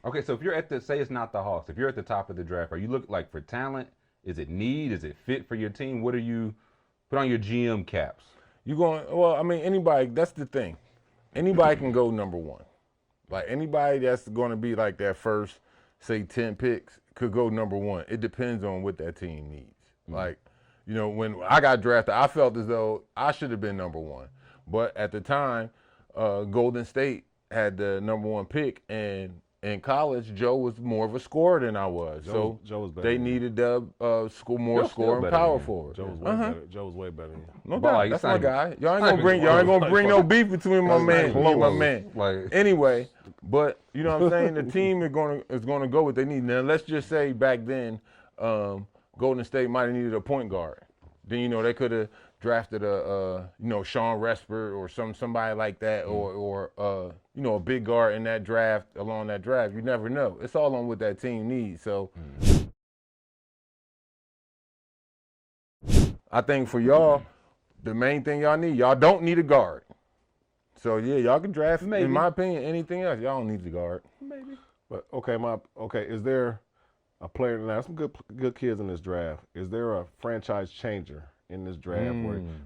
Okay, so if you're at the, say it's not the Hawks, if you're at the top of the draft, are you looking like for talent? Is it need? Is it fit for your team? What are you, put on your GM caps? You going, well, I mean, anybody, that's the thing. Anybody can go number one. Like anybody that's going to be like that first, say 10 picks could go number one. It depends on what that team needs. Like, you know, when I got drafted, I felt as though I should have been number one. But at the time, Golden State had the number one pick, and in college, Joe was more of a scorer than I was. Joe was better. They needed more Joe's scoring power forward. Joe was way better. Joe was way better. No But, doubt, like, that's it's my not even- guy. Y'all ain't not gonna bring even close. no beef between my man. not even My close. man. Like, Anyway, but you know what I'm saying? The team is gonna go what they need. Now let's just say back then, Golden State might have needed a point guard. Then you know they could have drafted Sean Resper or somebody like that, or a big guard in that draft along that draft. You never know. It's all on what that team needs. So I think for y'all, the main thing y'all don't need a guard. So yeah, y'all can draft. Maybe. In my opinion, anything else, y'all don't need the guard. maybe. But is there a player? Now, some good kids in this draft. Is there a franchise changer in this draft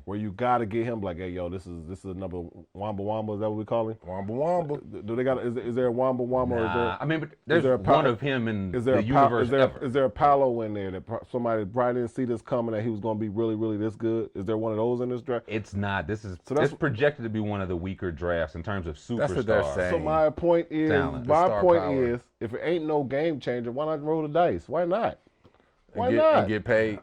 where you got to get him like, hey, yo, this is another Wamba Wamba? Is that what we call him? Wamba Wamba. Do they got? Is there a Wamba Wamba? Or is there, I mean, but there's there a one of him in is there the universe ever. Is there a Paolo in there that somebody probably didn't see this coming, that he was going to be really, really this good? Is there one of those in this draft? It's not. This is So that's- it's projected to be one of the weaker drafts in terms of superstars. That's what they're saying. So my point is, Talent. Star power. is, if it ain't no game changer, why not roll the dice? Why not? Why and not? get paid.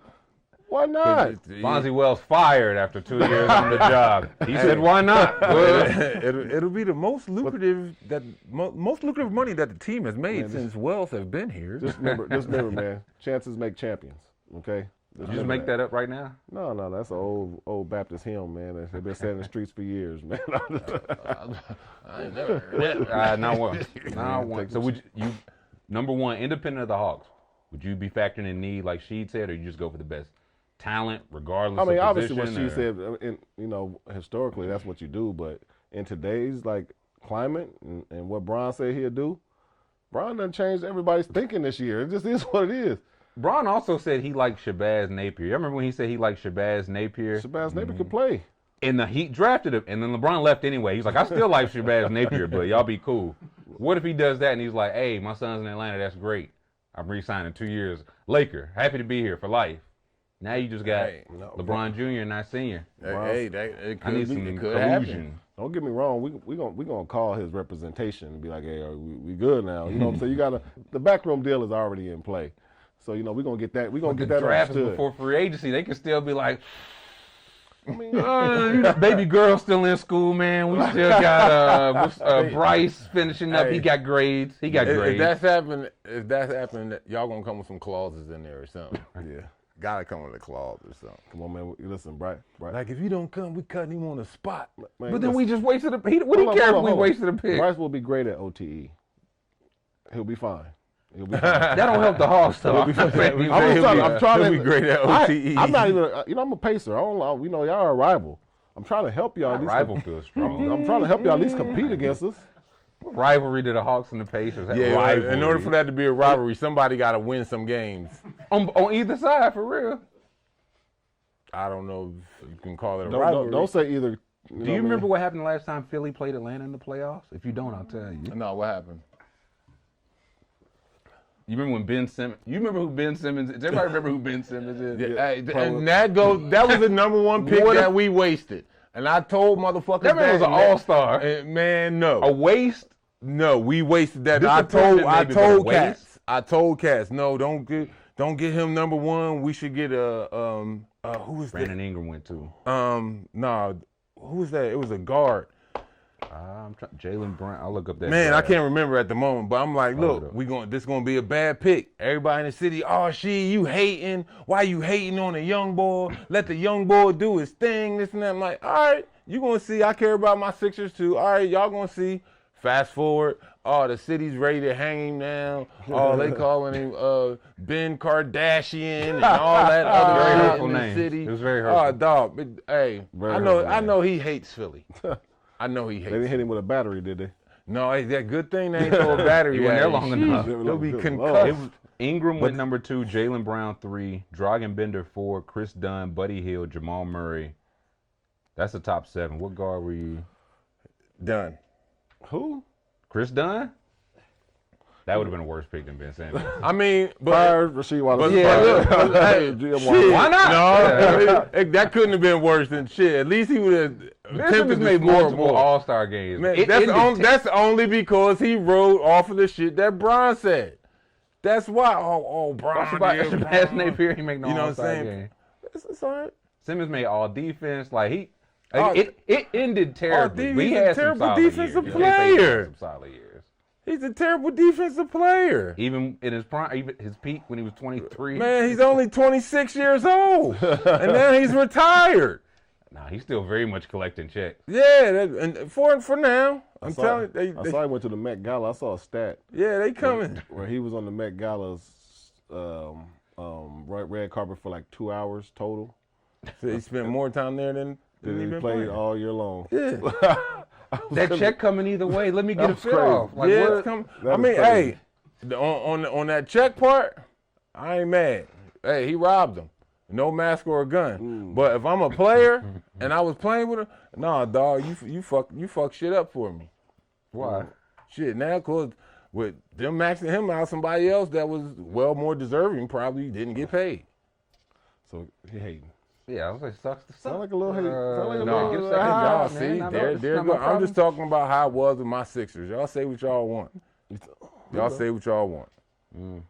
Why not? Bonzi Wells fired after 2 years on the job. He said, "Why not?" It'll be the most lucrative most lucrative money that the team has made since Wells has been here. Just remember, man. Chances make champions. Okay. You just make that up right now. No, that's an old Baptist hymn, man. They've been set in the streets for years, man. I ain't never heard that. Not one. So would you number one, independent of the Hawks, would you be factoring in need like she said, or you just go for the best talent regardless? I mean, of obviously, what position, she said, historically, that's what you do. But in today's climate and what Bron said he'll do, Bron done changed everybody's thinking this year. It just is what it is. Bron also said he liked Shabazz Napier. You remember when he said he liked Shabazz Napier? Shabazz Napier could play. And the Heat drafted him, and then LeBron left anyway. He's like, I still like Shabazz Napier, but y'all be cool. What if he does that and he's like, hey, my son's in Atlanta, that's great. I'm re-signing 2 years. Laker, happy to be here for life. Now you just got LeBron Jr., not Senior. It I need could some be. It could happen. collusion. Don't get me wrong. We gonna call his representation and be like, hey, we good now. You know what I'm saying? You gotta, the backroom deal is already in play. So we're gonna get that. We're gonna get that Draft is understood. before free agency. They can still be like, baby girl still in school, man. We still got Bryce finishing up. He got grades. If that's happening, y'all gonna come with some clauses in there or something. Yeah. Gotta come with a clause or something. Come on, man. Listen, Bryce. Like if you don't come, we cutting him on the spot. Man, but then we just wasted a pick. What do you care if we wasted a pick? Bryce will be great at OTE. He'll be fine. That don't help the Hawks, though. I'm trying to be great at OTE. I'm not even. I'm a pacer. I don't. Y'all are a rival. I'm trying to help y'all. Rival feels strong. I'm trying to help y'all at least compete against us. Rivalry to the Hawks and the Pacers. Yeah, in order for that to be a rivalry, somebody got to win some games. On either side, for real. I don't know if you can call it a rivalry. Don't say either. Do you remember what happened last time Philly played Atlanta in the playoffs? If you don't, I'll tell you. No, what happened? You remember when Ben Simmons? You remember who Ben Simmons is? Does everybody remember who Ben Simmons is? Yeah, and that was the number one pick that we wasted. And I told motherfuckers that man was an all-star. Man, no. A waste? No, we wasted that. I told Cats, no, don't get him number one. We should get who was that? Brandon Ingram went to. Who was that? It was a guard. I'm trying. Jalen Brown. I'll look up that. Man, guy. I can't remember at the moment, but I'm like, look, this gonna be a bad pick. Everybody in the city, you hating? Why you hating on the young boy? Let the young boy do his thing, this and that. I'm like, all right, you gonna see. I care about my Sixers too. All right, y'all gonna see. Fast forward, the city's ready to hang him down. They calling him Ben Kardashian and all that other very shit hurtful in the name. city. It was very hurtful. Dog. Hey, Very I hurtful know he hates Philly. I know he hates. They didn't hit him with a battery, did they? No, it's that good thing they ain't throw a battery. He wasn't there at long him. enough. Sheesh, He'll be Good concussed. Lord. It was Ingram went number 2, Jaylen Brown 3, Dragan 4, Chris Dunn, Buddy Hield, Jamal Murray. That's the top 7. What guard were you? Done. Who? Chris Dunn? That would have been a worse pick than Ben Simmons. I mean, but Fire Rasheed Wallace. yeah, look, hey, GM shit. Why not? No, that couldn't have been worse than shit. At least he would have Ben attempted Simmons to made score multiple more. All-Star games. Man, It that's, ended that's only because he rode off of the shit that Bron said. That's why. Oh, Bron. Shabazz Napier, he make no You know what I'm All-Star saying? game. It's all right. Simmons made all defense. Like Oh, it ended terribly. he's We a had some terrible solid defensive years. You can't say he had player. some solid years. He's a terrible defensive player. Even in his prime, even his peak when he was 23. Man, he's only 26 years old, and now he's retired. Nah, he's still very much collecting checks. Yeah, and for now, I'm telling you, I saw he went to the Met Gala. I saw a stat yeah, they coming. where he was on the Met Gala's red carpet for like 2 hours total. So he spent more time there than he He been played playing. all year long. Yeah, That check coming either way. Let me get a was fit crazy. off. Like, yeah, what? it's coming. That I is mean, crazy. hey, on that check part, I ain't mad. Hey, he robbed him. No mask or a gun. But if I'm a player and I was playing with him, nah, dog, you fuck shit up for me. Why? Shit, now, cause with them maxing him out, somebody else that was well more deserving probably didn't get paid. So he hating. Yeah, I was like, sucks to suck. Sound like a little hate. Sound like a No, little. give y'all man, see, I know there this go. is not my I'm problem. just talking about how it was with my Sixers. Y'all say what y'all want. Y'all say what y'all want.